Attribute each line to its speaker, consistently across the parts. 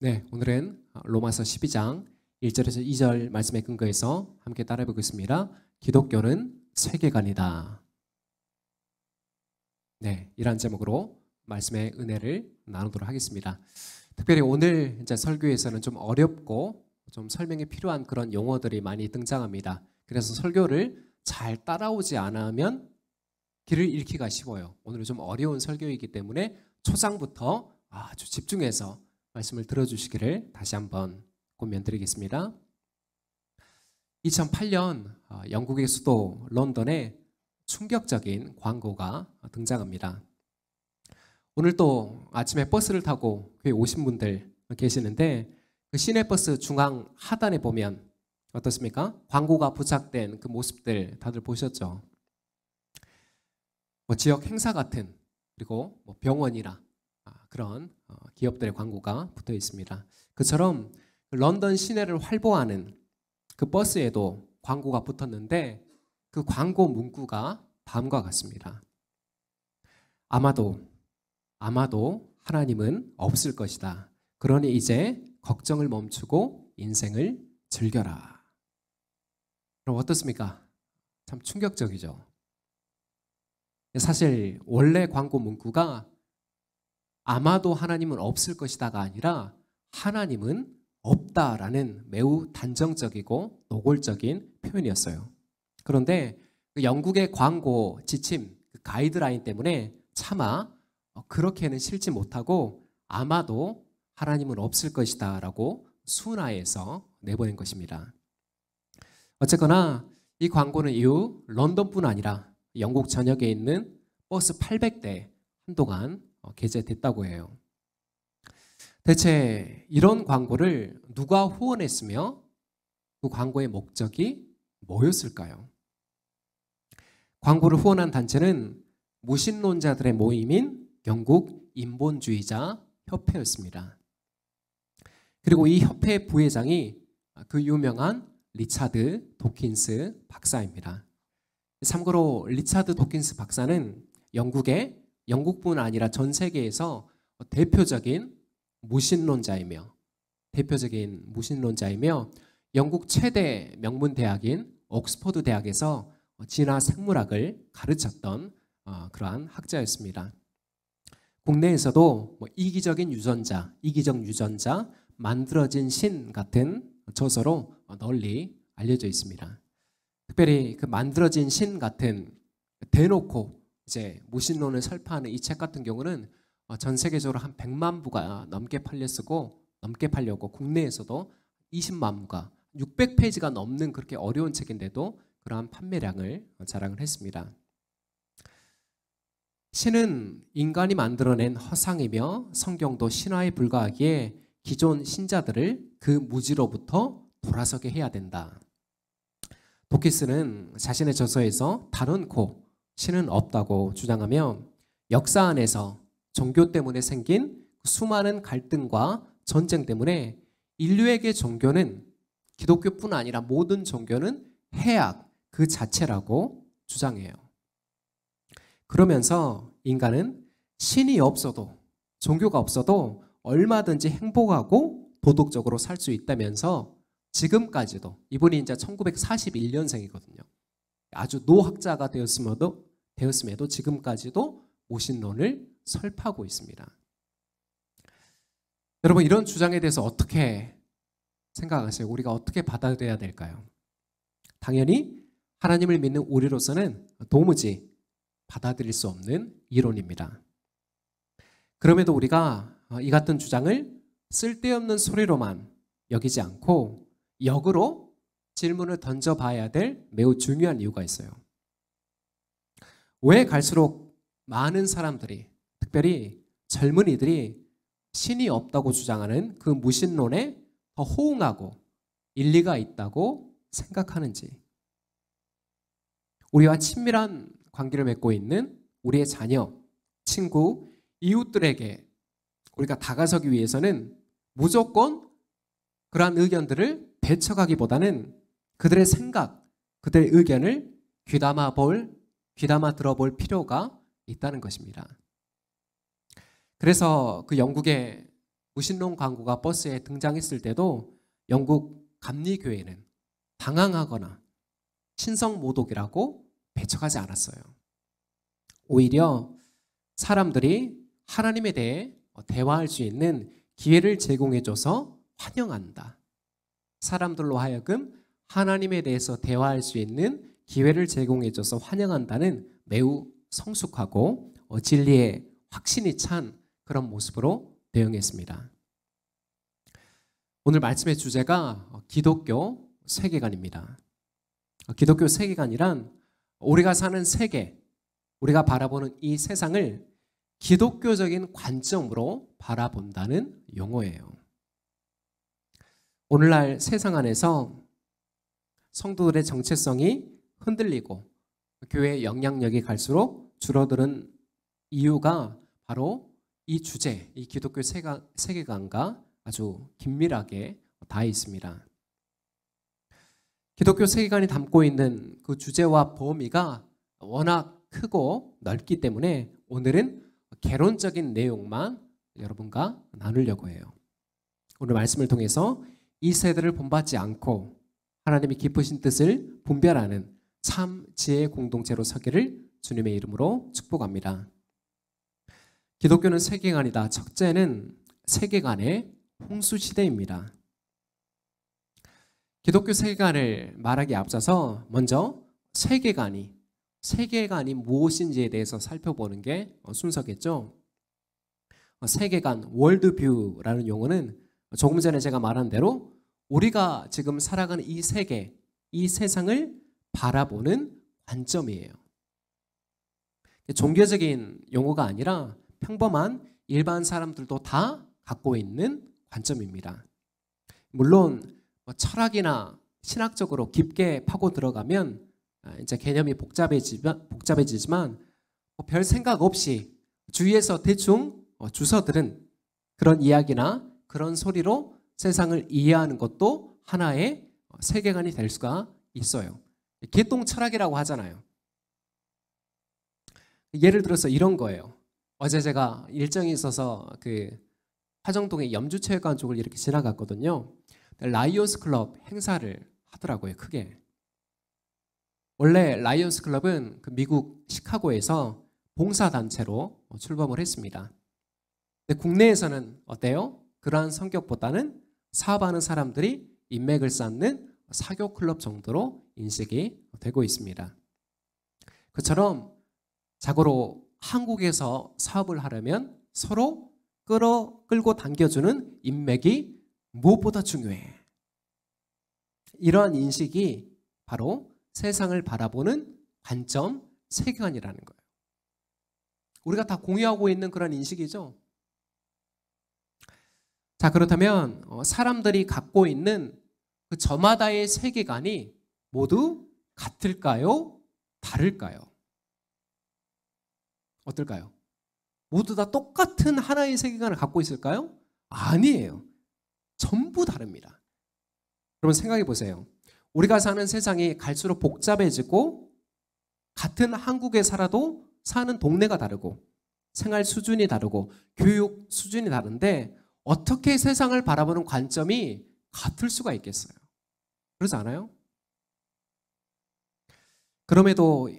Speaker 1: 네, 오늘은 로마서 12장 1절에서 2절 말씀에 근거해서 함께 따라해 보겠습니다. 기독교는 세계관이다. 네, 이란 제목으로 말씀의 은혜를 나누도록 하겠습니다. 특별히 오늘 이제 설교에서는 좀 어렵고 좀 설명이 필요한 그런 용어들이 많이 등장합니다. 그래서 설교를 잘 따라오지 않으면 길을 잃기가 쉬워요. 오늘은 좀 어려운 설교이기 때문에 초장부터 아주 집중해서 말씀을 들어주시기를 다시 한번 권면드리겠습니다. 2008년 영국의 수도 런던에 충격적인 광고가 등장합니다. 오늘 또 아침에 버스를 타고 교회 오신 분들 계시는데 그 시내버스 중앙 하단에 보면 어떻습니까? 광고가 부착된 그 모습들 다들 보셨죠? 지역 행사 같은 그리고 병원이나 그런 기업들의 광고가 붙어 있습니다. 그처럼 런던 시내를 활보하는 그 버스에도 광고가 붙었는데 그 광고 문구가 다음과 같습니다. 아마도 하나님은 없을 것이다. 그러니 이제 걱정을 멈추고 인생을 즐겨라. 그럼 어떻습니까? 참 충격적이죠. 사실 원래 광고 문구가 아마도 하나님은 없을 것이다가 아니라 하나님은 없다라는 매우 단정적이고 노골적인 표현이었어요. 그런데 그 영국의 광고 지침, 그 가이드라인 때문에 차마 그렇게는 실지 못하고 아마도 하나님은 없을 것이다 라고 순화해서 내보낸 것입니다. 어쨌거나 이 광고는 이후 런던뿐 아니라 영국 전역에 있는 버스 800대 한동안 게재됐다고 해요. 대체 이런 광고를 누가 후원했으며 그 광고의 목적이 뭐였을까요? 광고를 후원한 단체는 무신론자들의 모임인 영국 인본주의자 협회였습니다. 그리고 이 협회 부회장이 그 유명한 리차드 도킨스 박사입니다. 참고로 리차드 도킨스 박사는 영국뿐 아니라 전 세계에서 대표적인 무신론자이며 영국 최대 명문 대학인 옥스퍼드 대학에서 진화 생물학을 가르쳤던 그러한 학자였습니다. 국내에서도 이기적 유전자, 만들어진 신 같은 저서로 널리 알려져 있습니다. 특별히 그 만들어진 신 같은 대놓고 이제 무신론을 설파하는 이 책 같은 경우는 전 세계적으로 한 100만 부가 넘게 팔렸고 국내에서도 20만 부가 600페이지가 넘는 그렇게 어려운 책인데도 그러한 판매량을 자랑을 했습니다. 신은 인간이 만들어낸 허상이며 성경도 신화에 불과하기에 기존 신자들을 그 무지로부터 돌아서게 해야 된다. 도키스는 자신의 저서에서 단언코 신은 없다고 주장하며 역사 안에서 종교 때문에 생긴 수많은 갈등과 전쟁 때문에 인류에게 종교는 기독교뿐 아니라 모든 종교는 해악 그 자체라고 주장해요. 그러면서 인간은 신이 없어도 종교가 없어도 얼마든지 행복하고 도덕적으로 살 수 있다면서 지금까지도 이분이 이제 1941년생이거든요. 아주 노학자가 되었음에도 지금까지도 무신론을 설파하고 있습니다. 여러분 이런 주장에 대해서 어떻게 생각하세요? 우리가 어떻게 받아들여야 될까요? 당연히 하나님을 믿는 우리로서는 도무지 받아들일 수 없는 이론입니다. 그럼에도 우리가 이 같은 주장을 쓸데없는 소리로만 여기지 않고 역으로 질문을 던져봐야 될 매우 중요한 이유가 있어요. 왜 갈수록 많은 사람들이 특별히 젊은이들이 신이 없다고 주장하는 그 무신론에 더 호응하고 일리가 있다고 생각하는지, 우리와 친밀한 관계를 맺고 있는 우리의 자녀, 친구, 이웃들에게 우리가 다가서기 위해서는 무조건 그러한 의견들을 배척하기보다는 그들의 생각, 그들의 의견을 귀담아 들어볼 필요가 있다는 것입니다. 그래서 그 영국의 무신론 광고가 버스에 등장했을 때도 영국 감리교회는 당황하거나 신성모독이라고 배척하지 않았어요. 오히려 사람들이 하나님에 대해 대화할 수 있는 기회를 제공해줘서 환영한다. 사람들로 하여금 하나님에 대해서 대화할 수 있는 기회를 제공해줘서 환영한다는 매우 성숙하고 진리에 확신이 찬 그런 모습으로 대응했습니다. 오늘 말씀의 주제가 기독교 세계관입니다. 기독교 세계관이란 우리가 사는 세계, 우리가 바라보는 이 세상을 기독교적인 관점으로 바라본다는 용어예요. 오늘날 세상 안에서 성도들의 정체성이 흔들리고 교회의 영향력이 갈수록 줄어드는 이유가 바로 이 주제, 이 기독교 세계관과 아주 긴밀하게 닿아 있습니다. 기독교 세계관이 담고 있는 그 주제와 범위가 워낙 크고 넓기 때문에 오늘은 개론적인 내용만 여러분과 나누려고 해요. 오늘 말씀을 통해서 이 세대를 본받지 않고 하나님이 기쁘신 뜻을 분별하는 참 지혜의 공동체로 서기를 주님의 이름으로 축복합니다. 기독교는 세계관이다. 첫째는 세계관의 홍수시대입니다. 기독교 세계관을 말하기에 앞서서 먼저 세계관이 무엇인지에 대해서 살펴보는 게 순서겠죠. 세계관, 월드뷰라는 용어는 조금 전에 제가 말한 대로 우리가 지금 살아가는 이 세계, 이 세상을 바라보는 관점이에요. 종교적인 용어가 아니라 평범한 일반 사람들도 다 갖고 있는 관점입니다. 물론 철학이나 신학적으로 깊게 파고 들어가면 이제 개념이 복잡해지지만 별 생각 없이 주위에서 대충 주워들은 그런 이야기나 그런 소리로 세상을 이해하는 것도 하나의 세계관이 될 수가 있어요. 개똥 철학이라고 하잖아요. 예를 들어서 이런 거예요. 어제 제가 일정이 있어서 그 화정동의 염주체육관 쪽을 이렇게 지나갔거든요. 라이온스 클럽 행사를 하더라고요, 크게. 원래 라이온스 클럽은 그 미국 시카고에서 봉사단체로 출범을 했습니다. 근데 국내에서는 어때요? 그러한 성격보다는 사업하는 사람들이 인맥을 쌓는 사교 클럽 정도로 인식이 되고 있습니다. 그처럼 자고로 한국에서 사업을 하려면 서로 끌고 당겨주는 인맥이 무엇보다 중요해. 이러한 인식이 바로 세상을 바라보는 관점, 세계관이라는 거예요. 우리가 다 공유하고 있는 그런 인식이죠. 자, 그렇다면 사람들이 갖고 있는 그 저마다의 세계관이 모두 같을까요? 다를까요? 어떨까요? 모두 다 똑같은 하나의 세계관을 갖고 있을까요? 아니에요. 전부 다릅니다. 여러분 생각해 보세요. 우리가 사는 세상이 갈수록 복잡해지고 같은 한국에 살아도 사는 동네가 다르고 생활 수준이 다르고 교육 수준이 다른데 어떻게 세상을 바라보는 관점이 같을 수가 있겠어요? 그러지 않아요? 그럼에도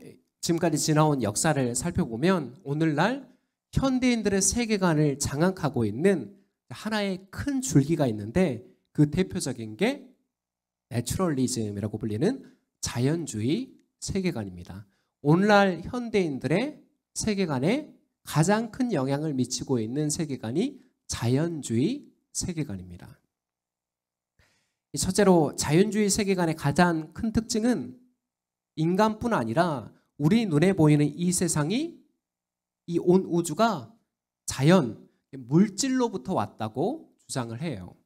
Speaker 1: 지금까지 지나온 역사를 살펴보면 오늘날 현대인들의 세계관을 장악하고 있는 하나의 큰 줄기가 있는데 그 대표적인 게 내추럴리즘이라고 불리는 자연주의 세계관입니다. 오늘날 현대인들의 세계관에 가장 큰 영향을 미치고 있는 세계관이 자연주의 세계관입니다. 첫째로 자연주의 세계관의 가장 큰 특징은 인간뿐 아니라 우리 눈에 보이는 이 세상이 이 온 우주가 자연, 물질로부터 왔다고 주장을 해요.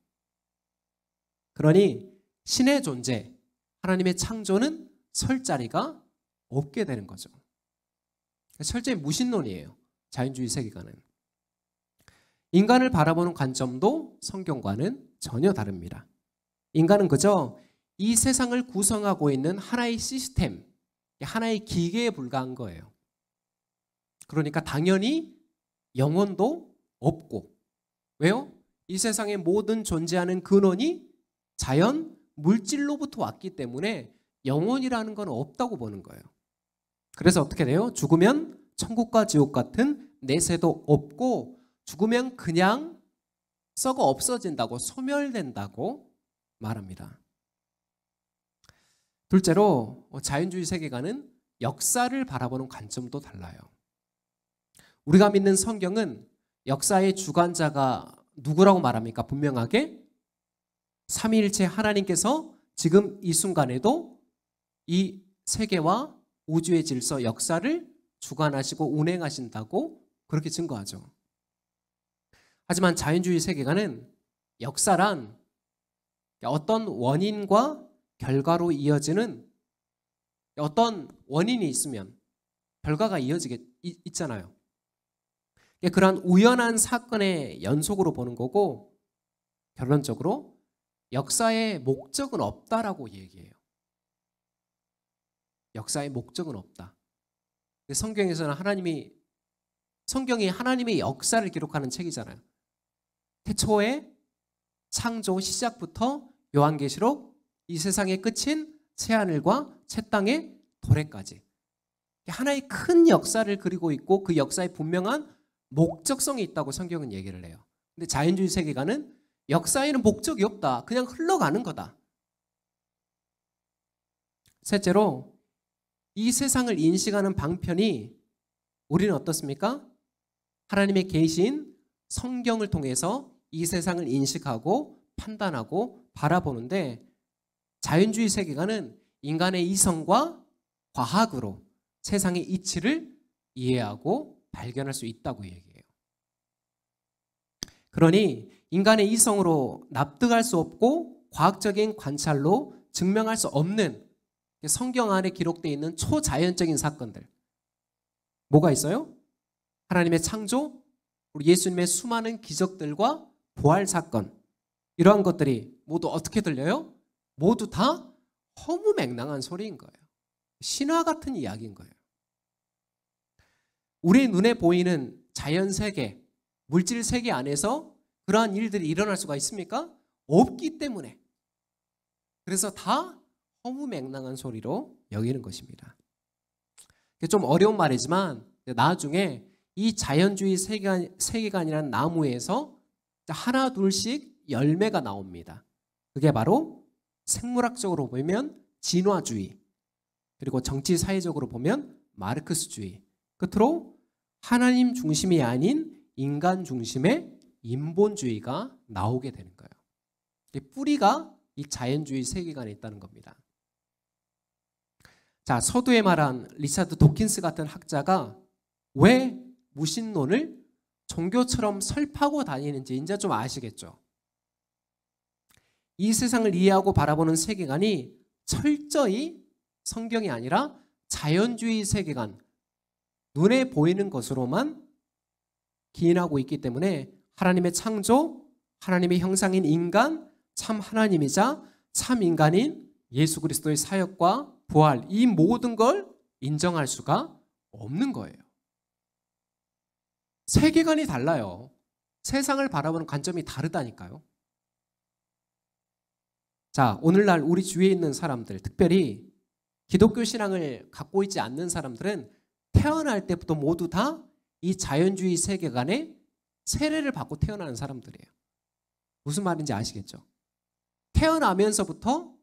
Speaker 1: 그러니 신의 존재, 하나님의 창조는 설 자리가 없게 되는 거죠. 철저히 무신론이에요. 자연주의 세계관은. 인간을 바라보는 관점도 성경과는 전혀 다릅니다. 인간은 그저 이 세상을 구성하고 있는 하나의 시스템, 하나의 기계에 불과한 거예요. 그러니까 당연히 영혼도 없고, 왜요? 이 세상의 모든 존재하는 근원이 자연, 물질로부터 왔기 때문에 영혼이라는 건 없다고 보는 거예요. 그래서 어떻게 돼요? 죽으면 천국과 지옥 같은 내세도 없고 죽으면 그냥 썩어 없어진다고, 소멸된다고 말합니다. 둘째로 자연주의 세계관은 역사를 바라보는 관점도 달라요. 우리가 믿는 성경은 역사의 주관자가 누구라고 말합니까? 분명하게 삼위일체 하나님께서 지금 이 순간에도 이 세계와 우주의 질서, 역사를 주관하시고 운행하신다고 그렇게 증거하죠. 하지만 자연주의 세계관은 역사란 어떤 원인과 결과로 이어지는, 어떤 원인이 있으면 결과가 있잖아요. 그러한 우연한 사건의 연속으로 보는 거고, 결론적으로 역사의 목적은 없다라고 얘기해요. 역사의 목적은 없다. 성경에서는 성경이 하나님의 역사를 기록하는 책이잖아요. 태초에 창조 시작부터 요한계시록, 이 세상의 끝인 새하늘과 새 땅의 도래까지 하나의 큰 역사를 그리고 있고, 그 역사에 분명한 목적성이 있다고 성경은 얘기를 해요. 근데 자연주의 세계관은 역사에는 목적이 없다. 그냥 흘러가는 거다. 셋째로, 이 세상을 인식하는 방편이 우리는 어떻습니까? 하나님의 계신 성경을 통해서 이 세상을 인식하고 판단하고 바라보는데, 자연주의 세계관은 인간의 이성과 과학으로 세상의 이치를 이해하고 발견할 수 있다고 얘기해요. 그러니 인간의 이성으로 납득할 수 없고 과학적인 관찰로 증명할 수 없는 성경 안에 기록되어 있는 초자연적인 사건들, 뭐가 있어요? 하나님의 창조, 우리 예수님의 수많은 기적들과 부활 사건, 이러한 것들이 모두 어떻게 들려요? 모두 다 허무맹랑한 소리인 거예요. 신화 같은 이야기인 거예요. 우리 눈에 보이는 자연세계, 물질세계 안에서 그러한 일들이 일어날 수가 있습니까? 없기 때문에. 그래서 다 허무맹랑한 소리로 여기는 것입니다. 좀 어려운 말이지만 나중에 이 자연주의 세계관이라는 나무에서 하나 둘씩 열매가 나옵니다. 그게 바로 생물학적으로 보면 진화주의, 그리고 정치 사회적으로 보면 마르크스주의, 끝으로 하나님 중심이 아닌 인간 중심의 인본주의가 나오게 되는 거예요. 뿌리가 이 자연주의 세계관에 있다는 겁니다. 자, 서두에 말한 리차드 도킨스 같은 학자가 왜 무신론을 종교처럼 설파고 다니는지 이제 좀 아시겠죠? 이 세상을 이해하고 바라보는 세계관이 철저히 성경이 아니라 자연주의 세계관, 눈에 보이는 것으로만 기인하고 있기 때문에 하나님의 창조, 하나님의 형상인 인간, 참 하나님이자 참 인간인 예수 그리스도의 사역과 부활, 이 모든 걸 인정할 수가 없는 거예요. 세계관이 달라요. 세상을 바라보는 관점이 다르다니까요. 자, 오늘날 우리 주위에 있는 사람들, 특별히 기독교 신앙을 갖고 있지 않는 사람들은 태어날 때부터 모두 다 이 자연주의 세계관에 세례를 받고 태어나는 사람들이에요. 무슨 말인지 아시겠죠? 태어나면서부터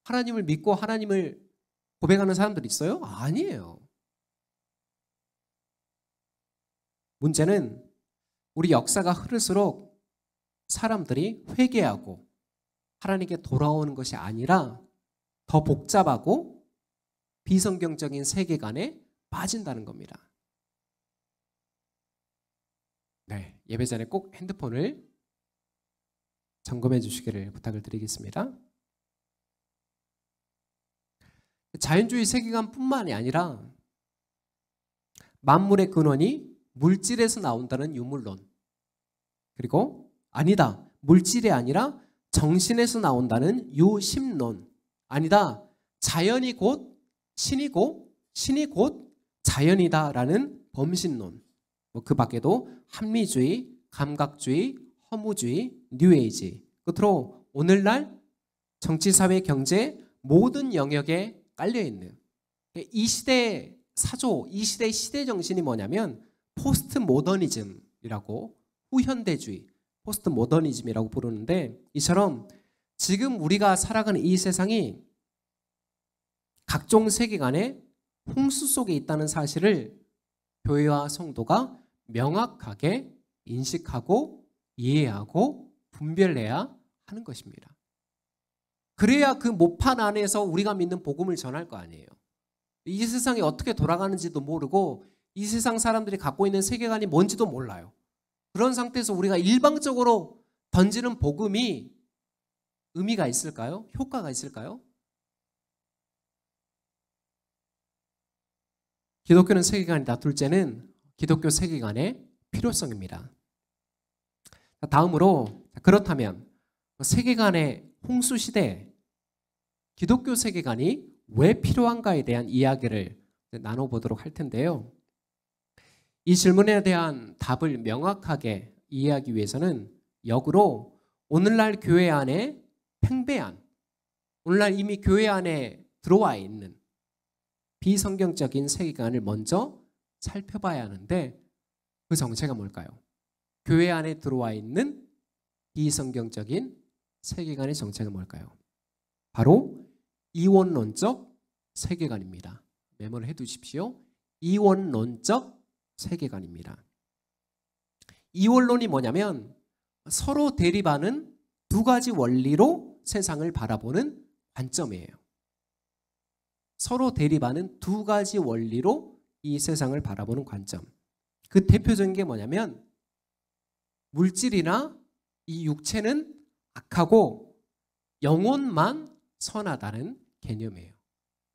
Speaker 1: 하나님을 믿고 하나님을 고백하는 사람들 있어요? 아니에요. 문제는 우리 역사가 흐를수록 사람들이 회개하고 하나님께 돌아오는 것이 아니라 더 복잡하고 비성경적인 세계관에 빠진다는 겁니다. 네, 예배 전에 꼭 핸드폰을 점검해 주시기를 부탁을 드리겠습니다. 자연주의 세계관뿐만이 아니라 만물의 근원이 물질에서 나온다는 유물론, 그리고 아니다, 물질이 아니라 정신에서 나온다는 유심론, 아니다, 자연이 곧 신이고 신이 곧 자연이다라는 범신론, 그 밖에도 합리주의, 감각주의, 허무주의, 뉴에이지, 끝으로 오늘날 정치, 사회, 경제 모든 영역에 깔려있는 이 시대의 사조, 이 시대의 시대 정신이 뭐냐면 포스트 모더니즘이라고, 후현대주의, 포스트 모더니즘이라고 부르는데, 이처럼 지금 우리가 살아가는 이 세상이 각종 세계관의 홍수 속에 있다는 사실을 교회와 성도가 명확하게 인식하고 이해하고 분별해야 하는 것입니다. 그래야 그 모판 안에서 우리가 믿는 복음을 전할 거 아니에요. 이 세상이 어떻게 돌아가는지도 모르고 이 세상 사람들이 갖고 있는 세계관이 뭔지도 몰라요. 그런 상태에서 우리가 일방적으로 던지는 복음이 의미가 있을까요? 효과가 있을까요? 기독교는 세계관이다. 둘째는 기독교 세계관의 필요성입니다. 다음으로, 그렇다면 세계관의 홍수 시대에 기독교 세계관이 왜 필요한가에 대한 이야기를 나눠보도록 할 텐데요. 이 질문에 대한 답을 명확하게 이해하기 위해서는 역으로 오늘날 교회 안에 팽배한, 오늘날 이미 교회 안에 들어와 있는 비성경적인 세계관을 먼저 살펴봐야 하는데, 그 정체가 뭘까요? 교회 안에 들어와 있는 비성경적인 세계관의 정체가 뭘까요? 바로 이원론적 세계관입니다. 메모를 해두십시오. 이원론적 세계관입니다. 이원론이 뭐냐면 서로 대립하는 두 가지 원리로 세상을 바라보는 관점이에요. 서로 대립하는 두 가지 원리로 이 세상을 바라보는 관점. 그 대표적인 게 뭐냐면 물질이나 이 육체는 악하고 영혼만 선하다는 개념이에요.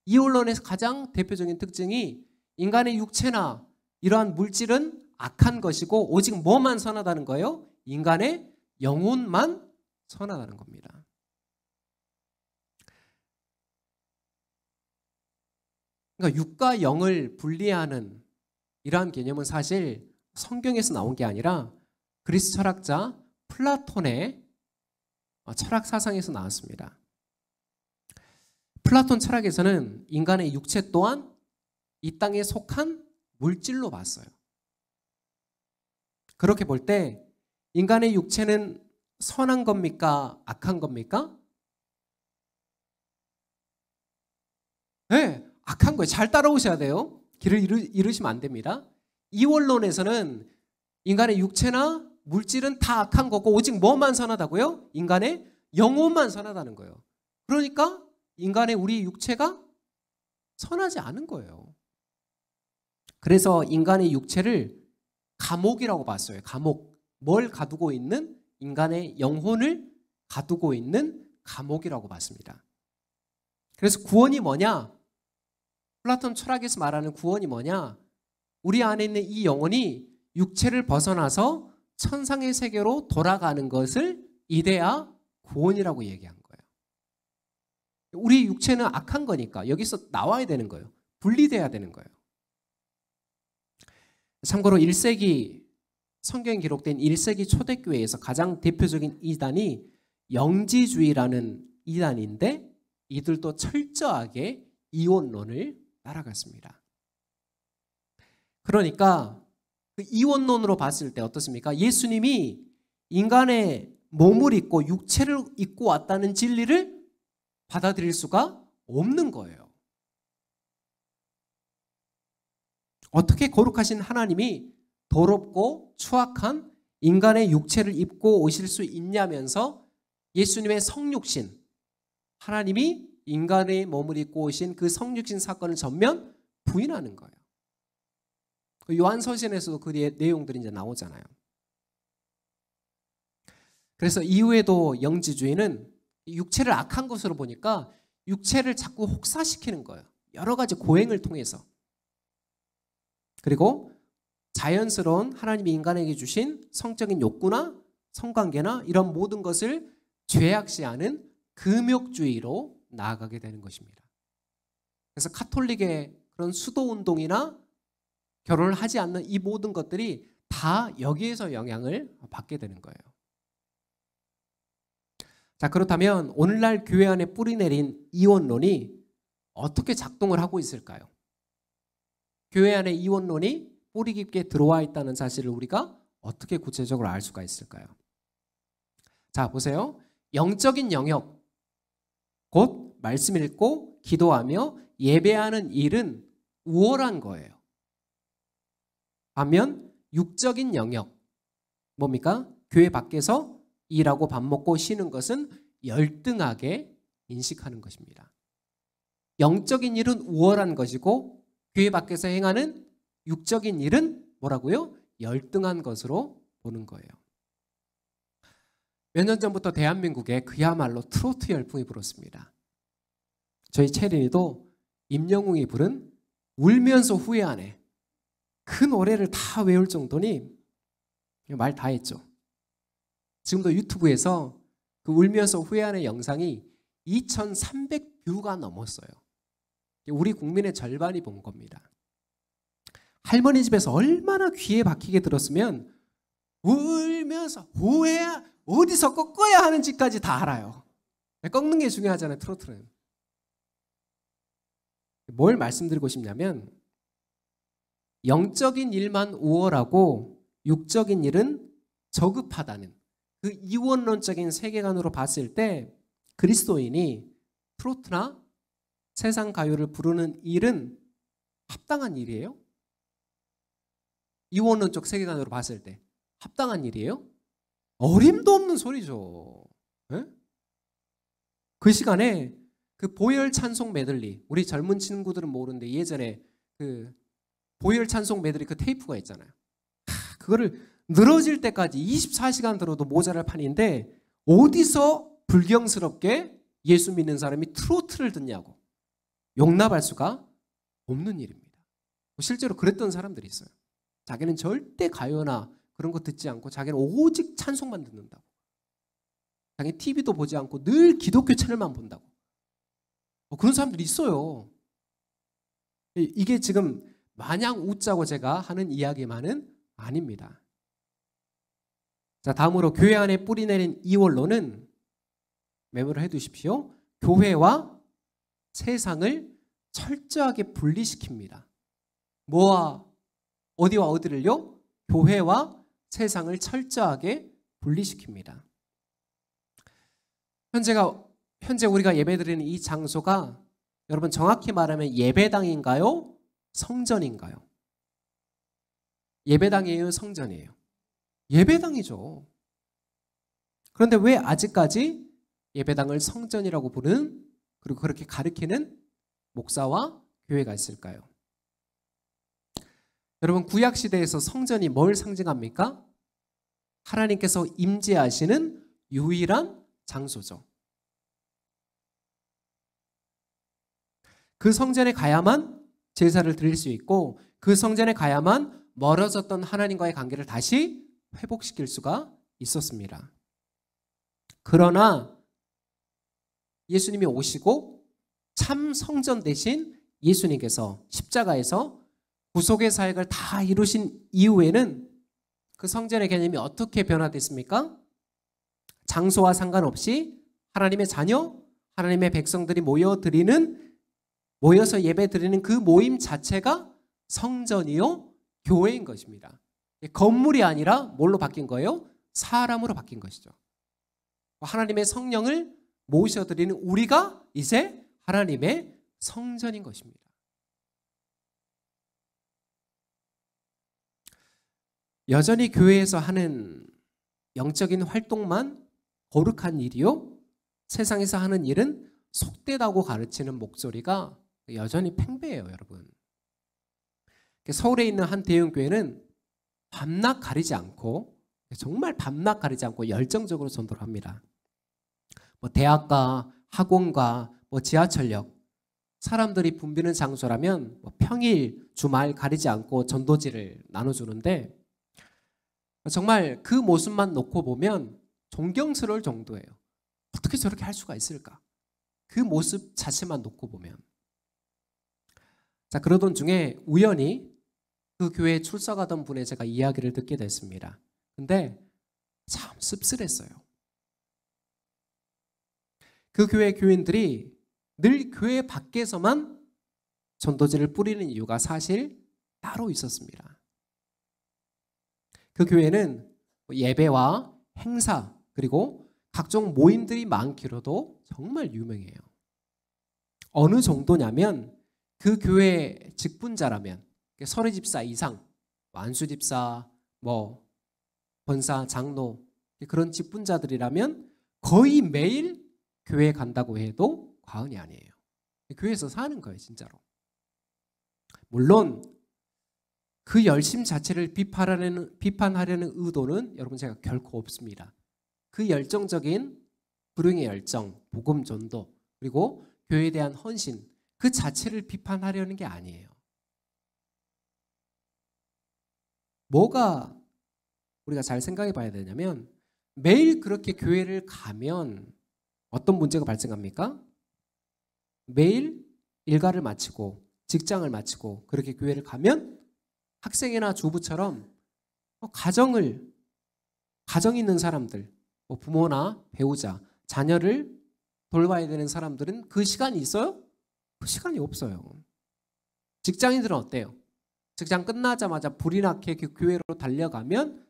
Speaker 1: 이원론에서 가장 대표적인 특징이 인간의 육체나 이러한 물질은 악한 것이고 오직 뭐만 선하다는 거예요? 인간의 영혼만 선하다는 겁니다. 그러니까 육과 영을 분리하는 이러한 개념은 사실 성경에서 나온 게 아니라 그리스 철학자 플라톤의 철학 사상에서 나왔습니다. 플라톤 철학에서는 인간의 육체 또한 이 땅에 속한 물질로 봤어요. 그렇게 볼 때 인간의 육체는 선한 겁니까? 악한 겁니까? 네, 악한 거예요. 잘 따라오셔야 돼요. 길을 잃으시면 안 됩니다. 이원론에서는 인간의 육체나 물질은 다 악한 거고 오직 뭐만 선하다고요? 인간의 영혼만 선하다는 거예요. 그러니까 인간의 우리 육체가 선하지 않은 거예요. 그래서 인간의 육체를 감옥이라고 봤어요. 감옥. 뭘 가두고 있는? 인간의 영혼을 가두고 있는 감옥이라고 봤습니다. 그래서 구원이 뭐냐? 플라톤 철학에서 말하는 구원이 뭐냐? 우리 안에 있는 이 영혼이 육체를 벗어나서 천상의 세계로 돌아가는 것을 이데아 구원이라고 얘기한 거예요. 우리 육체는 악한 거니까 여기서 나와야 되는 거예요. 분리돼야 되는 거예요. 참고로 1세기 성경에 기록된 1세기 초대교회에서 가장 대표적인 이단이 영지주의라는 이단인데 이들도 철저하게 이원론을 따라갔습니다. 그러니까 그 이원론으로 봤을 때 어떻습니까? 예수님이 인간의 몸을 입고 육체를 입고 왔다는 진리를 받아들일 수가 없는 거예요. 어떻게 거룩하신 하나님이 더럽고 추악한 인간의 육체를 입고 오실 수 있냐면서 예수님의 성육신, 하나님이 인간의 몸을 입고 오신 그 성육신 사건을 전면 부인하는 거예요. 요한서신에서도 그 내용들이 이제 나오잖아요. 그래서 이후에도 영지주의는 육체를 악한 것으로 보니까 육체를 자꾸 혹사시키는 거예요. 여러 가지 고행을 통해서. 그리고 자연스러운 하나님이 인간에게 주신 성적인 욕구나 성관계나 이런 모든 것을 죄악시하는 금욕주의로 나아가게 되는 것입니다. 그래서 카톨릭의 그런 수도운동이나 결혼을 하지 않는 이 모든 것들이 다 여기에서 영향을 받게 되는 거예요. 자, 그렇다면 오늘날 교회 안에 뿌리 내린 이원론이 어떻게 작동을 하고 있을까요? 교회 안에 이원론이 뿌리 깊게 들어와 있다는 사실을 우리가 어떻게 구체적으로 알 수가 있을까요? 자, 보세요. 영적인 영역, 곧 말씀 읽고 기도하며 예배하는 일은 우월한 거예요. 반면 육적인 영역, 뭡니까? 교회 밖에서 일하고 밥 먹고 쉬는 것은 열등하게 인식하는 것입니다. 영적인 일은 우월한 것이고 교회 밖에서 행하는 육적인 일은 뭐라고요? 열등한 것으로 보는 거예요. 몇 년 전부터 대한민국에 그야말로 트로트 열풍이 불었습니다. 저희 체린이도 임영웅이 부른 울면서 후회하네. 그 노래를 다 외울 정도니 말 다 했죠. 지금도 유튜브에서 그 울면서 후회하는 영상이 2,300뷰가 넘었어요. 우리 국민의 절반이 본 겁니다. 할머니 집에서 얼마나 귀에 박히게 들었으면 울면서 후회야 어디서 꺾어야 하는지까지 다 알아요. 꺾는 게 중요하잖아요. 트로트는. 뭘 말씀드리고 싶냐면 영적인 일만 우월하고 육적인 일은 저급하다는 그 이원론적인 세계관으로 봤을 때 그리스도인이 트로트나 세상 가요를 부르는 일은 합당한 일이에요? 이원론적 세계관으로 봤을 때 합당한 일이에요? 어림도 없는 소리죠. 네? 그 시간에 그 보혈 찬송 메들리, 우리 젊은 친구들은 모르는데 예전에 그 보혈 찬송 메들리 그 테이프가 있잖아요. 그거를 늘어질 때까지 24시간 들어도 모자랄 판인데 어디서 불경스럽게 예수 믿는 사람이 트로트를 듣냐고 용납할 수가 없는 일입니다. 실제로 그랬던 사람들이 있어요. 자기는 절대 가요나 그런 거 듣지 않고 자기는 오직 찬송만 듣는다고. 자기 TV도 보지 않고 늘 기독교 채널만 본다고. 그런 사람들이 있어요. 이게 지금 마냥 웃자고 제가 하는 이야기만은 아닙니다. 자, 다음으로 교회 안에 뿌리 내린 이원론은 메모를 해두십시오. 교회와 세상을 철저하게 분리시킵니다. 뭐와 어디와 어디를요? 교회와 세상을 철저하게 분리시킵니다. 현재 우리가 예배드리는 이 장소가 여러분 정확히 말하면 예배당인가요? 성전인가요? 예배당이에요? 성전이에요? 예배당이죠. 그런데 왜 아직까지 예배당을 성전이라고 부르는 그리고 그렇게 가르치는 목사와 교회가 있을까요? 여러분 구약 시대에서 성전이 뭘 상징합니까? 하나님께서 임재하시는 유일한 장소죠. 그 성전에 가야만 제사를 드릴 수 있고 그 성전에 가야만 멀어졌던 하나님과의 관계를 다시 회복시킬 수가 있었습니다. 그러나 예수님이 오시고 참 성전 대신 예수님께서 십자가에서 구속의 사역을 다 이루신 이후에는 그 성전의 개념이 어떻게 변화됐습니까? 장소와 상관없이 하나님의 자녀, 하나님의 백성들이 모여서 예배 드리는 그 모임 자체가 성전이요 교회인 것입니다. 건물이 아니라 뭘로 바뀐 거예요? 사람으로 바뀐 것이죠. 하나님의 성령을 모셔드리는 우리가 이제 하나님의 성전인 것입니다. 여전히 교회에서 하는 영적인 활동만 거룩한 일이요, 세상에서 하는 일은 속되다고 가르치는 목소리가 여전히 팽배해요, 여러분. 서울에 있는 한 대형교회는 밤낮 가리지 않고, 정말 밤낮 가리지 않고 열정적으로 전도를 합니다. 대학가, 학원가, 지하철역, 사람들이 붐비는 장소라면 평일, 주말 가리지 않고 전도지를 나눠주는데 정말 그 모습만 놓고 보면 존경스러울 정도예요. 어떻게 저렇게 할 수가 있을까? 그 모습 자체만 놓고 보면. 자, 그러던 중에 우연히 그 교회에 출석하던 분의 제가 이야기를 듣게 됐습니다. 근데 참 씁쓸했어요. 그 교회 교인들이 늘 교회 밖에서만 전도지를 뿌리는 이유가 사실 따로 있었습니다. 그 교회는 예배와 행사 그리고 각종 모임들이 많기로도 정말 유명해요. 어느 정도냐면 그 교회 직분자라면 서리집사 이상, 안수집사, 권사, 장로 그런 직분자들이라면 거의 매일 교회에 간다고 해도 과언이 아니에요. 교회에서 사는 거예요, 진짜로. 물론 그 열심 자체를 비판하려는 의도는 여러분 제가 결코 없습니다. 그 열정적인 불응의 열정, 복음 전도, 그리고 교회에 대한 헌신 그 자체를 비판하려는 게 아니에요. 뭐가 우리가 잘 생각해 봐야 되냐면 매일 그렇게 교회를 가면 어떤 문제가 발생합니까? 매일 일과를 마치고 직장을 마치고 그렇게 교회를 가면 학생이나 주부처럼 가정 있는 사람들, 부모나 배우자, 자녀를 돌봐야 되는 사람들은 그 시간이 있어요? 그 시간이 없어요. 직장인들은 어때요? 직장 끝나자마자 불이 나게 교회로 달려가면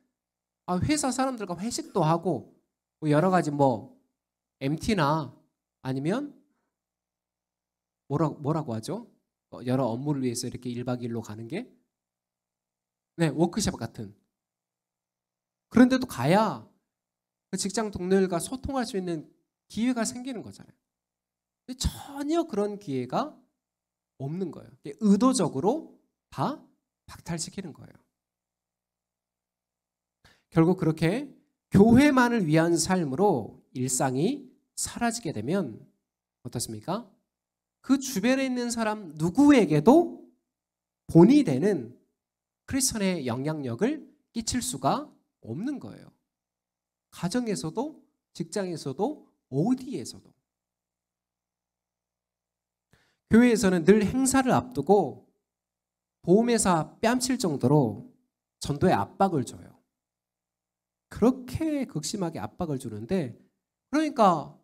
Speaker 1: 회사 사람들과 회식도 하고 여러 가지 MT나 아니면 뭐라고 하죠? 여러 업무를 위해서 이렇게 1박 2일로 가는 게 워크숍 같은. 그런데도 가야 그 직장 동료들과 소통할 수 있는 기회가 생기는 거잖아요. 근데 전혀 그런 기회가 없는 거예요. 의도적으로 다 박탈시키는 거예요. 결국 그렇게 교회만을 위한 삶으로 일상이 사라지게 되면 어떻습니까? 그 주변에 있는 사람 누구에게도 본이 되는 크리스천의 영향력을 끼칠 수가 없는 거예요. 가정에서도 직장에서도 어디에서도. 교회에서는 늘 행사를 앞두고 보험회사 뺨칠 정도로 전도에 압박을 줘요. 그렇게 극심하게 압박을 주는데 그러니까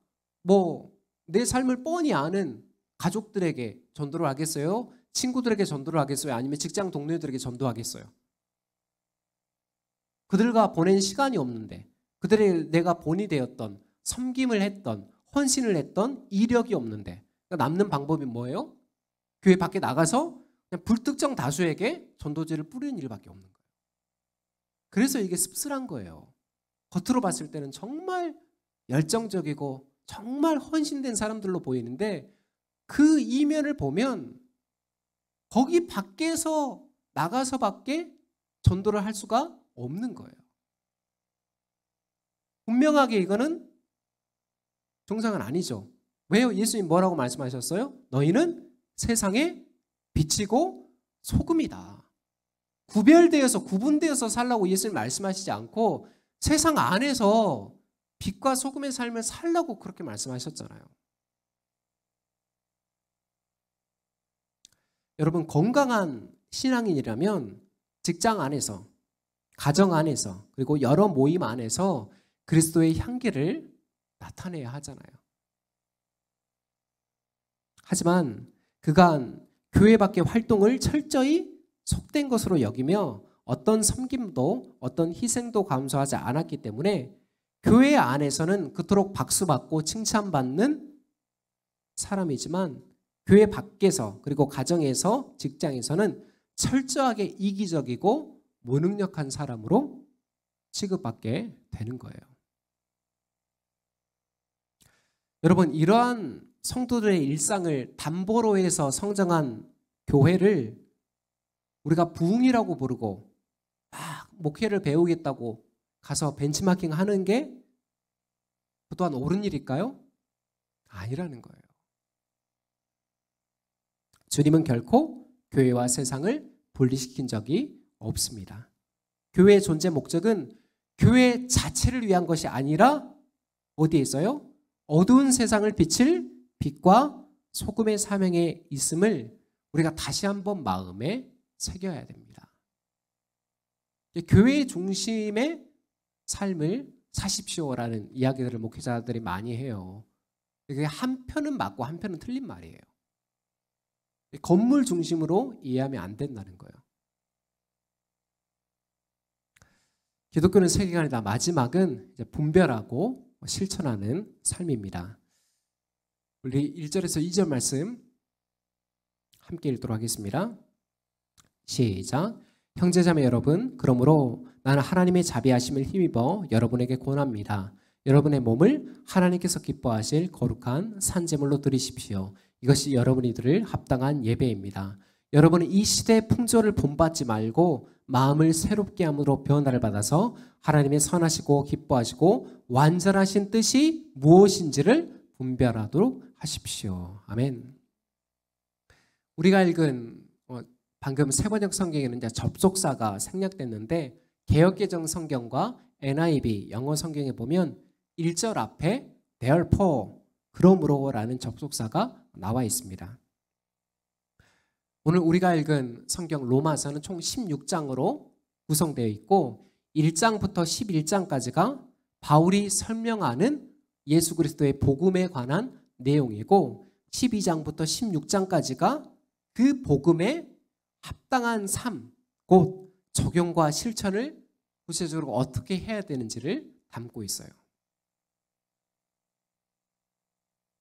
Speaker 1: 내 삶을 뻔히 아는 가족들에게 전도를 하겠어요? 친구들에게 전도를 하겠어요? 아니면 직장 동료들에게 전도하겠어요? 그들과 보낸 시간이 없는데 그들의 내가 본이 되었던 섬김을 했던 헌신을 했던 이력이 없는데 그러니까 남는 방법이 뭐예요? 교회 밖에 나가서 그냥 불특정 다수에게 전도지를 뿌리는 일밖에 없는 거예요. 그래서 이게 씁쓸한 거예요. 겉으로 봤을 때는 정말 열정적이고 정말 헌신된 사람들로 보이는데 그 이면을 보면 거기 밖에서 나가서 밖에 전도를 할 수가 없는 거예요. 분명하게 이거는 정상은 아니죠. 왜요? 예수님 뭐라고 말씀하셨어요? 너희는 세상의 빛이고 소금이다. 구분되어서 살라고 예수님 말씀하시지 않고 세상 안에서 빛과 소금의 삶을 살라고 그렇게 말씀하셨잖아요. 여러분 건강한 신앙인이라면 직장 안에서 가정 안에서 그리고 여러 모임 안에서 그리스도의 향기를 나타내야 하잖아요. 하지만 그간 교회 밖의 활동을 철저히 속된 것으로 여기며 어떤 섬김도 어떤 희생도 감수하지 않았기 때문에 교회 안에서는 그토록 박수받고 칭찬받는 사람이지만 교회 밖에서 그리고 가정에서 직장에서는 철저하게 이기적이고 무능력한 사람으로 취급받게 되는 거예요. 여러분 이러한 성도들의 일상을 담보로 해서 성장한 교회를 우리가 부흥이라고 부르고 막 목회를 배우겠다고 가서 벤치마킹 하는 게 또한 옳은 일일까요? 아니라는 거예요. 주님은 결코 교회와 세상을 분리시킨 적이 없습니다. 교회의 존재 목적은 교회 자체를 위한 것이 아니라 어디에 있어요? 어두운 세상을 비칠 빛과 소금의 사명에 있음을 우리가 다시 한번 마음에 새겨야 됩니다. 교회의 중심의 삶을 사십시오라는 이야기들을 목회자들이 많이 해요. 그게 한편은 맞고 한편은 틀린 말이에요. 건물 중심으로 이해하면 안 된다는 거예요. 기독교는 세계관이다. 마지막은 이제 분별하고 실천하는 삶입니다. 우리 1절에서 2절 말씀 함께 읽도록 하겠습니다. 시작. 형제자매 여러분, 그러므로 나는 하나님의 자비하심을 힘입어 여러분에게 권합니다. 여러분의 몸을 하나님께서 기뻐하실 거룩한 산제물로 드리십시오. 이것이 여러분이들을 합당한 예배입니다. 여러분은 이 시대의 풍조를 본받지 말고 마음을 새롭게 함으로 변화를 받아서 하나님의 선하시고 기뻐하시고 완전하신 뜻이 무엇인지를 분별하도록 하십시오. 아멘. 우리가 읽은 방금 세번역 성경에는 이제 접속사가 생략됐는데 개역개정 성경과 NIV 영어 성경에 보면 1절 앞에 therefore 그러므로라는 접속사가 나와 있습니다. 오늘 우리가 읽은 성경 로마서는 총 16장으로 구성되어 있고 1장부터 11장까지가 바울이 설명하는 예수 그리스도의 복음에 관한 내용이고 12장부터 16장까지가 그 복음의 합당한 삶, 곧 적용과 실천을 구체적으로 어떻게 해야 되는지를 담고 있어요.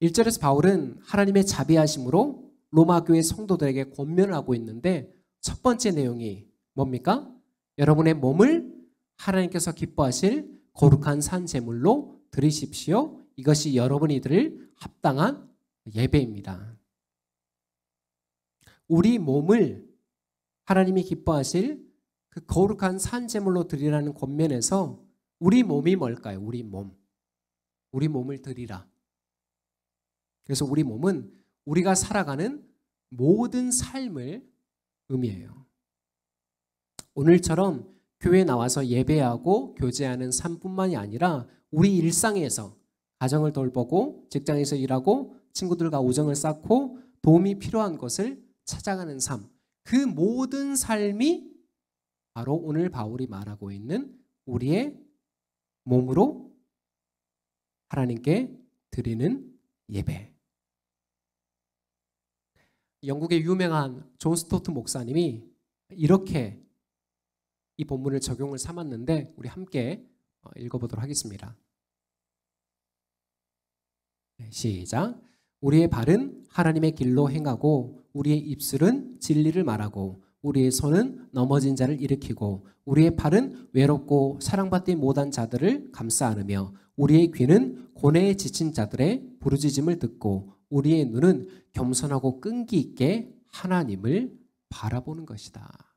Speaker 1: 1절에서 바울은 하나님의 자비하심으로 로마 교회 성도들에게 권면을 하고 있는데 첫 번째 내용이 뭡니까? 여러분의 몸을 하나님께서 기뻐하실 거룩한 산 제물로 드리십시오. 이것이 여러분이 드릴 합당한 예배입니다. 우리 몸을 하나님이 기뻐하실 그 거룩한 산 제물로 드리라는 권면에서 우리 몸이 뭘까요? 우리 몸. 우리 몸을 드리라. 그래서 우리 몸은 우리가 살아가는 모든 삶을 의미해요. 오늘처럼 교회에 나와서 예배하고 교제하는 삶뿐만이 아니라 우리 일상에서 가정을 돌보고 직장에서 일하고 친구들과 우정을 쌓고 도움이 필요한 것을 찾아가는 삶, 그 모든 삶이 바로 오늘 바울이 말하고 있는 우리의 몸으로 하나님께 드리는 예배. 영국의 유명한 존 스토트 목사님이 이렇게 이 본문을 적용을 삼았는데 우리 함께 읽어보도록 하겠습니다. 시작. 우리의 발은 하나님의 길로 행하고 우리의 입술은 진리를 말하고 우리의 손은 넘어진 자를 일으키고 우리의 팔은 외롭고 사랑받지 못한 자들을 감싸 안으며 우리의 귀는 고뇌에 지친 자들의 부르짖음을 듣고 우리의 눈은 겸손하고 끈기 있게 하나님을 바라보는 것이다.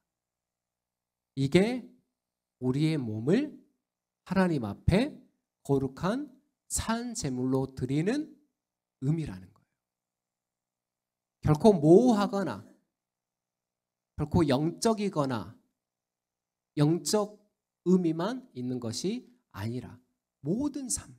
Speaker 1: 이게 우리의 몸을 하나님 앞에 거룩한 산 제물로 드리는 의미라는 거예요. 결코 모호하거나 결코 영적이거나 영적 의미만 있는 것이 아니라 모든 삶.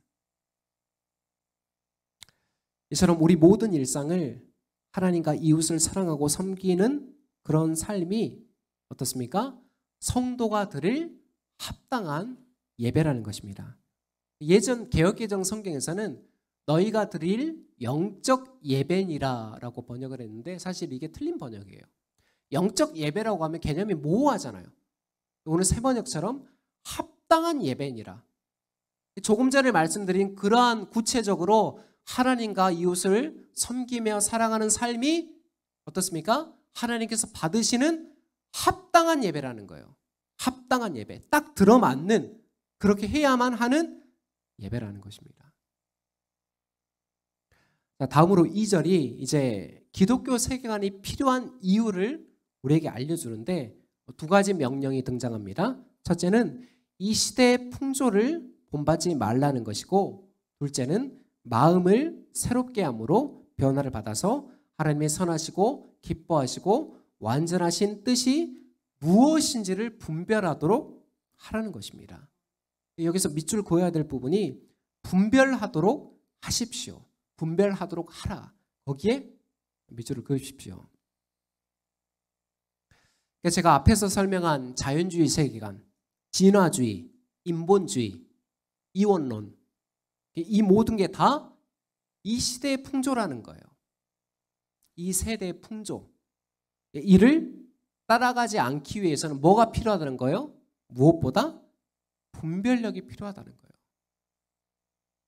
Speaker 1: 이처럼 우리 모든 일상을 하나님과 이웃을 사랑하고 섬기는 그런 삶이 어떻습니까? 성도가 드릴 합당한 예배라는 것입니다. 예전 개역개정 성경에서는 너희가 드릴 영적 예배니라라고 번역을 했는데 사실 이게 틀린 번역이에요. 영적 예배라고 하면 개념이 모호하잖아요. 오늘 세번역처럼 합당한 예배니라. 조금 전에 말씀드린 그러한 구체적으로 하나님과 이웃을 섬기며 사랑하는 삶이 어떻습니까? 하나님께서 받으시는 합당한 예배라는 거예요. 합당한 예배. 딱 들어맞는, 그렇게 해야만 하는 예배라는 것입니다. 자, 다음으로 2절이 이제 기독교 세계관이 필요한 이유를 우리에게 알려주는데 두 가지 명령이 등장합니다. 첫째는 이 시대의 풍조를 본받지 말라는 것이고, 둘째는 마음을 새롭게 함으로 변화를 받아서 하나님의 선하시고 기뻐하시고 완전하신 뜻이 무엇인지를 분별하도록 하라는 것입니다. 여기서 밑줄 그어야 될 부분이 분별하도록 하십시오. 분별하도록 하라. 거기에 밑줄을 그으십시오. 제가 앞에서 설명한 자연주의 세계관, 진화주의, 인본주의, 이원론, 이 모든 게 다 이 시대의 풍조라는 거예요. 이 세대의 풍조. 이를 따라가지 않기 위해서는 뭐가 필요하다는 거예요? 무엇보다 분별력이 필요하다는 거예요.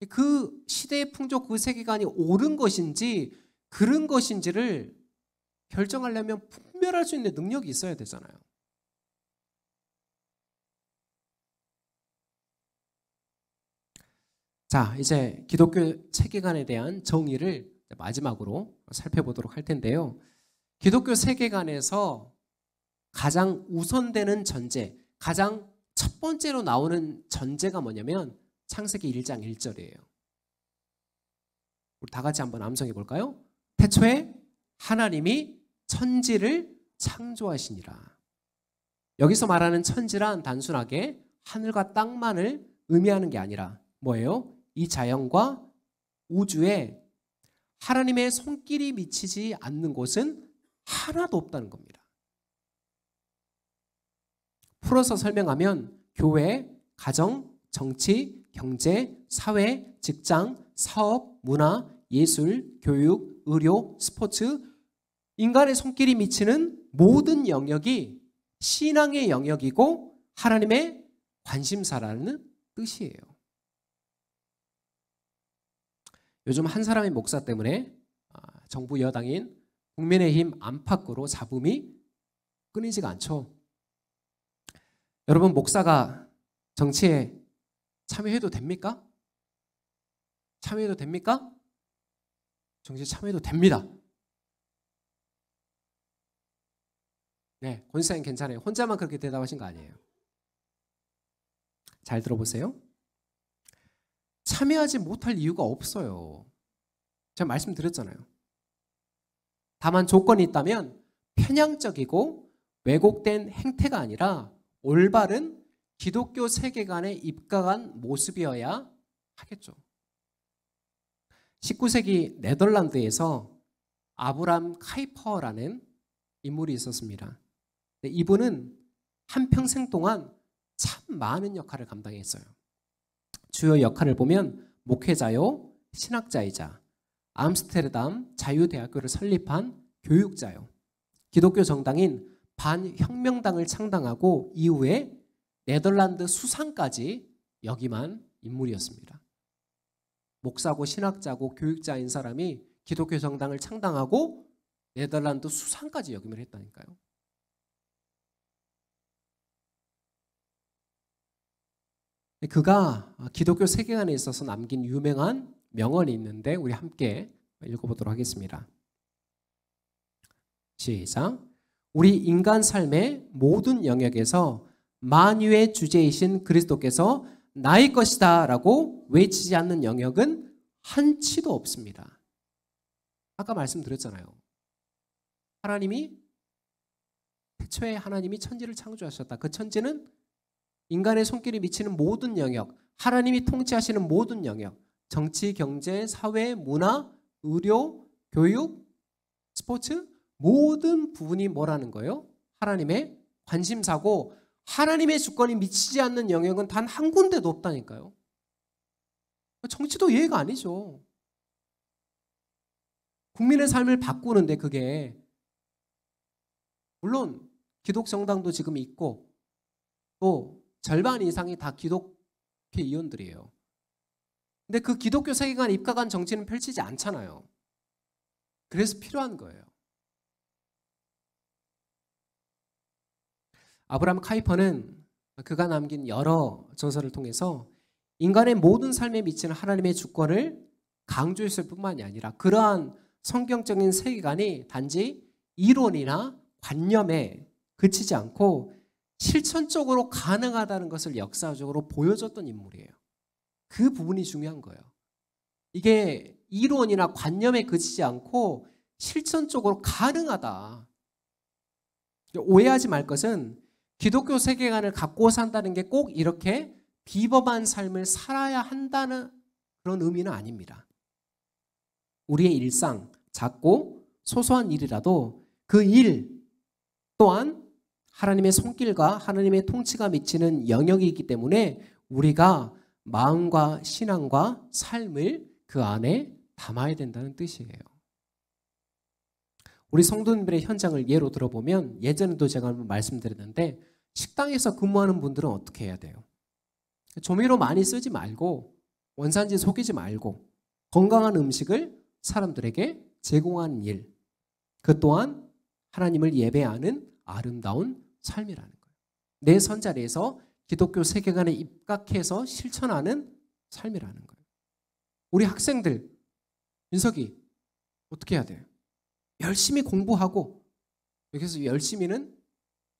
Speaker 1: 그 시대의 풍조, 그 세계관이 옳은 것인지 그른 것인지를 결정하려면 분별할 수 있는 능력이 있어야 되잖아요. 자, 이제 기독교 세계관에 대한 정의를 마지막으로 살펴보도록 할 텐데요. 기독교 세계관에서 가장 우선되는 전제, 가장 첫 번째로 나오는 전제가 뭐냐면 창세기 1장 1절이에요. 우리 다 같이 한번 암송해 볼까요? 태초에 하나님이 천지를 창조하시니라. 여기서 말하는 천지란 단순하게 하늘과 땅만을 의미하는 게 아니라 뭐예요? 이 자연과 우주에 하나님의 손길이 미치지 않는 곳은 하나도 없다는 겁니다. 풀어서 설명하면 교회, 가정, 정치, 경제, 사회, 직장, 사업, 문화, 예술, 교육, 의료, 스포츠, 인간의 손길이 미치는 모든 영역이 신앙의 영역이고 하나님의 관심사라는 뜻이에요. 요즘 한 사람의 목사 때문에 정부 여당인 국민의힘 안팎으로 잡음이 끊이지가 않죠. 여러분, 목사가 정치에 참여해도 됩니까? 참여해도 됩니까? 정치에 참여해도 됩니다. 네, 권사님 괜찮아요. 혼자만 그렇게 대답하신 거 아니에요. 잘 들어보세요. 참여하지 못할 이유가 없어요. 제가 말씀드렸잖아요. 다만 조건이 있다면 편향적이고 왜곡된 행태가 아니라 올바른 기독교 세계관에 입각한 모습이어야 하겠죠. 19세기 네덜란드에서 아브람 카이퍼라는 인물이 있었습니다. 이분은 한평생 동안 참 많은 역할을 감당했어요. 주요 역할을 보면 목회자요, 신학자이자 암스테르담 자유대학교를 설립한 교육자요, 기독교 정당인 반혁명당을 창당하고 이후에 네덜란드 수상까지 역임한 인물이었습니다. 목사고 신학자고 교육자인 사람이 기독교 정당을 창당하고 네덜란드 수상까지 역임을 했다니까요. 그가 기독교 세계관에 있어서 남긴 유명한 명언이 있는데 우리 함께 읽어보도록 하겠습니다. 시작. 우리 인간 삶의 모든 영역에서 만유의 주제이신 그리스도께서 나의 것이다 라고 외치지 않는 영역은 한치도 없습니다. 아까 말씀드렸잖아요. 태초에 하나님이 천지를 창조하셨다. 그 천지는 인간의 손길이 미치는 모든 영역, 하나님이 통치하시는 모든 영역, 정치, 경제, 사회, 문화, 의료, 교육, 스포츠 모든 부분이 뭐라는 거예요? 하나님의 관심사고 하나님의 주권이 미치지 않는 영역은 단 한 군데도 없다니까요. 정치도 이해가 아니죠. 국민의 삶을 바꾸는데 그게 물론 기독 정당도 지금 있고 또 절반 이상이 다 기독교 의원들이에요. 근데 그 기독교 세계관에 입각한 정치는 펼치지 않잖아요. 그래서 필요한 거예요. 아브람 카이퍼는 그가 남긴 여러 저서를 통해서 인간의 모든 삶에 미치는 하나님의 주권을 강조했을 뿐만이 아니라 그러한 성경적인 세계관이 단지 이론이나 관념에 그치지 않고 실천적으로 가능하다는 것을 역사적으로 보여줬던 인물이에요. 그 부분이 중요한 거예요. 이게 이론이나 관념에 그치지 않고 실천적으로 가능하다. 오해하지 말 것은 기독교 세계관을 갖고 산다는 게 꼭 이렇게 비범한 삶을 살아야 한다는 그런 의미는 아닙니다. 우리의 일상, 작고 소소한 일이라도 그 일 또한 하나님의 손길과 하나님의 통치가 미치는 영역이기 때문에 우리가 마음과 신앙과 삶을 그 안에 담아야 된다는 뜻이에요. 우리 성도님들의 현장을 예로 들어보면 예전에도 제가 한번 말씀드렸는데 식당에서 근무하는 분들은 어떻게 해야 돼요? 조미료 많이 쓰지 말고 원산지 속이지 말고 건강한 음식을 사람들에게 제공하는 일, 그 또한 하나님을 예배하는 아름다운 삶이라는 거예요. 내 선자리에서 기독교 세계관에 입각해서 실천하는 삶이라는 거예요. 우리 학생들, 윤석이 어떻게 해야 돼요? 열심히 공부하고, 여기서 열심히는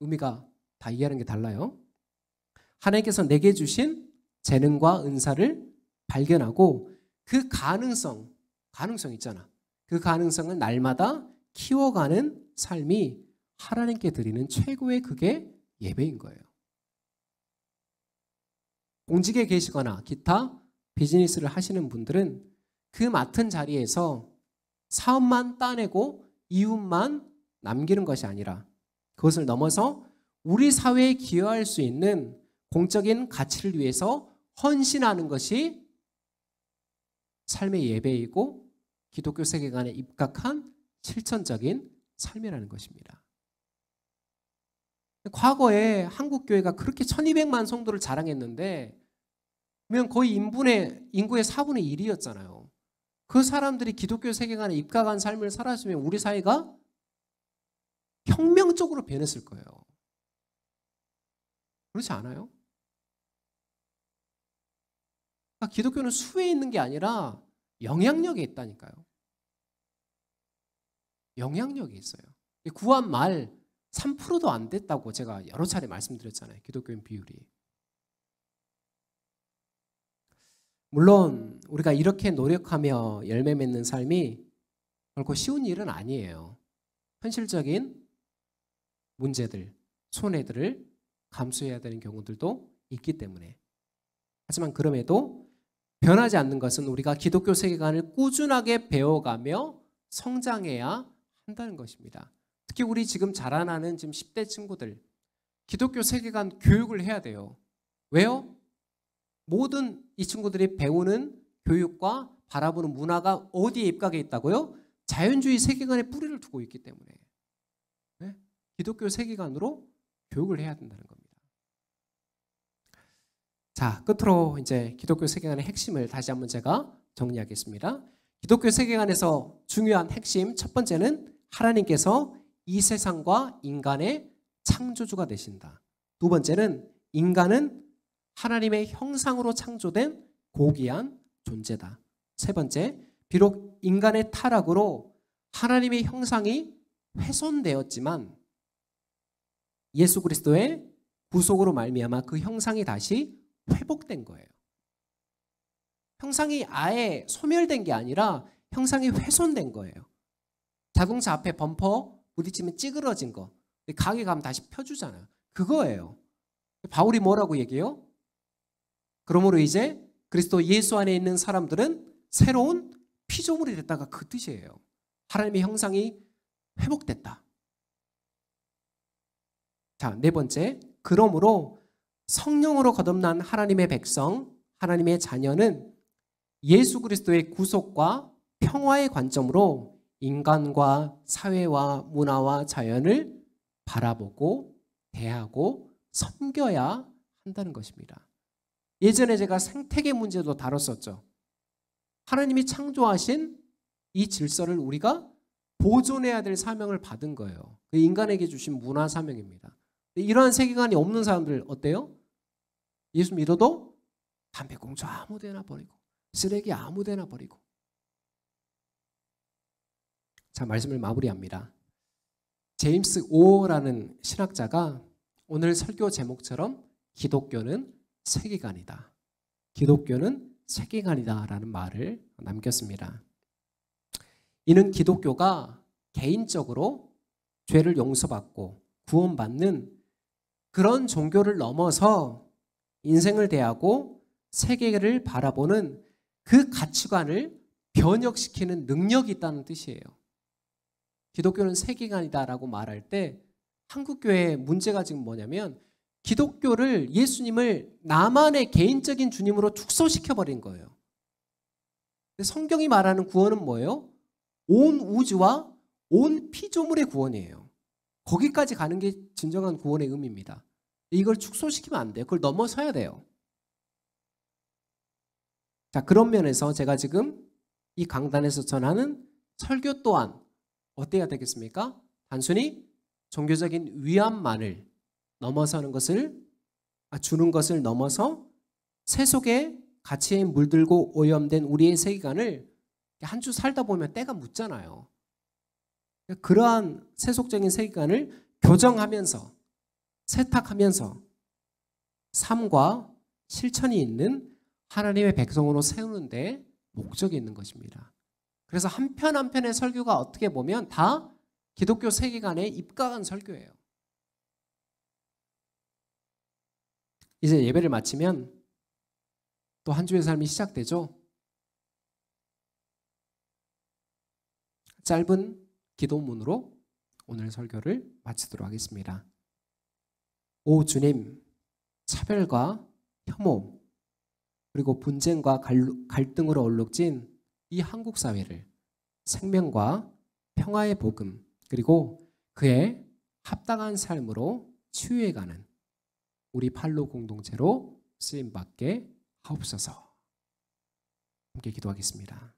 Speaker 1: 의미가 다 이해하는 게 달라요. 하나님께서 내게 주신 재능과 은사를 발견하고 그 가능성 있잖아. 그 가능성을 날마다 키워가는 삶이 하나님께 드리는 최고의 그게 예배인 거예요. 공직에 계시거나 기타 비즈니스를 하시는 분들은 그 맡은 자리에서 사업만 따내고 이웃만 남기는 것이 아니라 그것을 넘어서 우리 사회에 기여할 수 있는 공적인 가치를 위해서 헌신하는 것이 삶의 예배이고 기독교 세계관에 입각한 실천적인 삶이라는 것입니다. 과거에 한국교회가 그렇게 1200만 성도를 자랑했는데 그러면 거의 인구의 4분의 1이었잖아요. 그 사람들이 기독교 세계관에 입각한 삶을 살았으면 우리 사회가 혁명적으로 변했을 거예요. 그렇지 않아요? 그러니까 기독교는 수에 있는 게 아니라 영향력에 있다니까요. 영향력이 있어요. 구한 말 3%도 안 됐다고 제가 여러 차례 말씀드렸잖아요. 기독교인 비율이. 물론 우리가 이렇게 노력하며 열매 맺는 삶이 결코 쉬운 일은 아니에요. 현실적인 문제들, 손해들을 감수해야 되는 경우들도 있기 때문에. 하지만 그럼에도 변하지 않는 것은 우리가 기독교 세계관을 꾸준하게 배워가며 성장해야 한다는 것입니다. 특히 우리 지금 자라나는 지금 10대 친구들, 기독교 세계관 교육을 해야 돼요. 왜요? 모든 이 친구들이 배우는 교육과 바라보는 문화가 어디에 입각해 있다고요? 자연주의 세계관에 뿌리를 두고 있기 때문에. 네? 기독교 세계관으로 교육을 해야 된다는 겁니다. 자, 끝으로 이제 기독교 세계관의 핵심을 다시 한번 제가 정리하겠습니다. 기독교 세계관에서 중요한 핵심 첫 번째는 하나님께서 이 세상과 인간의 창조주가 되신다. 두 번째는 인간은 하나님의 형상으로 창조된 고귀한 존재다. 세 번째, 비록 인간의 타락으로 하나님의 형상이 훼손되었지만 예수 그리스도의 구속으로 말미암아 그 형상이 다시 회복된 거예요. 형상이 아예 소멸된 게 아니라 형상이 훼손된 거예요. 자동차 앞에 범퍼 부딪히면 찌그러진 거. 가게 가면 다시 펴주잖아요. 그거예요. 바울이 뭐라고 얘기해요? 그러므로 이제 그리스도 예수 안에 있는 사람들은 새로운 피조물이 됐다가 그 뜻이에요. 하나님의 형상이 회복됐다. 자, 네 번째. 그러므로 성령으로 거듭난 하나님의 백성, 하나님의 자녀는 예수 그리스도의 구속과 평화의 관점으로 인간과 사회와 문화와 자연을 바라보고 대하고 섬겨야 한다는 것입니다. 예전에 제가 생태계 문제도 다뤘었죠. 하나님이 창조하신 이 질서를 우리가 보존해야 될 사명을 받은 거예요. 그 인간에게 주신 문화 사명입니다. 이러한 세계관이 없는 사람들 어때요? 예수 믿어도 담배 꽁초 아무 데나 버리고 쓰레기 아무 데나 버리고. 자, 말씀을 마무리합니다. 제임스 오어라는 신학자가 오늘 설교 제목처럼 기독교는 세계관이다. 기독교는 세계관이다 라는 말을 남겼습니다. 이는 기독교가 개인적으로 죄를 용서받고 구원받는 그런 종교를 넘어서 인생을 대하고 세계를 바라보는 그 가치관을 변혁시키는 능력이 있다는 뜻이에요. 기독교는 세계관이다라고 말할 때 한국교회의 문제가 지금 뭐냐면 기독교를 예수님을 나만의 개인적인 주님으로 축소시켜버린 거예요. 근데 성경이 말하는 구원은 뭐예요? 온 우주와 온 피조물의 구원이에요. 거기까지 가는 게 진정한 구원의 의미입니다. 이걸 축소시키면 안 돼요. 그걸 넘어서야 돼요. 자, 그런 면에서 제가 지금 이 강단에서 전하는 설교 또한 어때야 되겠습니까? 단순히 종교적인 위안만을 넘어서는 것을 주는 것을 넘어서 세속의 가치에 물들고 오염된 우리의 세계관을 한 주 살다 보면 때가 묻잖아요. 그러한 세속적인 세계관을 교정하면서 세탁하면서 삶과 실천이 있는 하나님의 백성으로 세우는 데 목적이 있는 것입니다. 그래서 한 편 한 편의 설교가 어떻게 보면 다 기독교 세계관에 입각한 설교예요. 이제 예배를 마치면 또 한 주의 삶이 시작되죠. 짧은 기도문으로 오늘 설교를 마치도록 하겠습니다. 오 주님, 차별과 혐오 그리고 분쟁과 갈등으로 얼룩진 이 한국 사회를 생명과 평화의 복음 그리고 그의 합당한 삶으로 치유해가는 우리 팔로 공동체로 쓰임받게 하옵소서. 함께 기도하겠습니다.